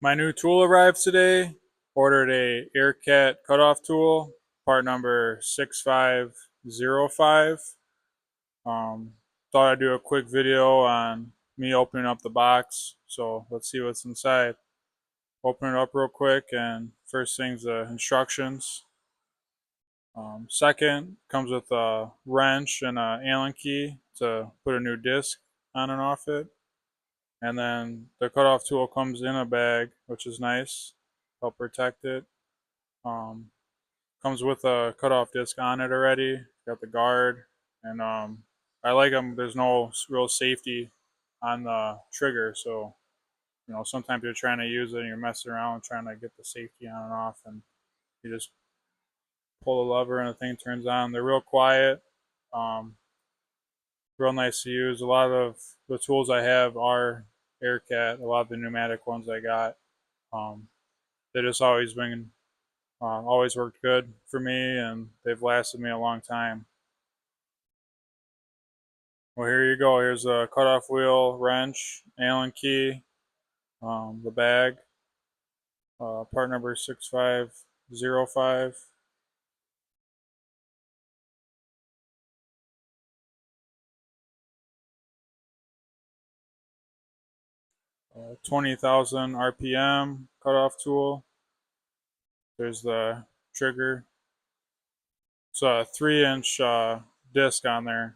My new tool arrived today. Ordered a Aircat cutoff tool, part number 6505. Thought I'd do a quick video on me opening up the box. So let's see what's inside. Open it up real quick, and first thing's the instructions. Second, comes with a wrench and an Allen key to put a new disc on and off it. And then the cutoff tool comes in a bag, which is nice, help protect it. Um, Comes with a cutoff disc on it already. Got the guard, and I like them. There's no real safety on the trigger, so sometimes you're trying to use it and you're messing around trying to get the safety on and off, and you just pull the lever and the thing turns on. They're real quiet, um, real nice to use. A lot of the tools I have are Aircat. A lot of the pneumatic ones I got, um, they just always worked good for me, and they've lasted me a long time. Well, here you go. Here's a cutoff wheel, wrench, Allen key, the bag, part number 6505. 20,000 RPM cutoff tool. There's the trigger. It's a 3-inch disc on there.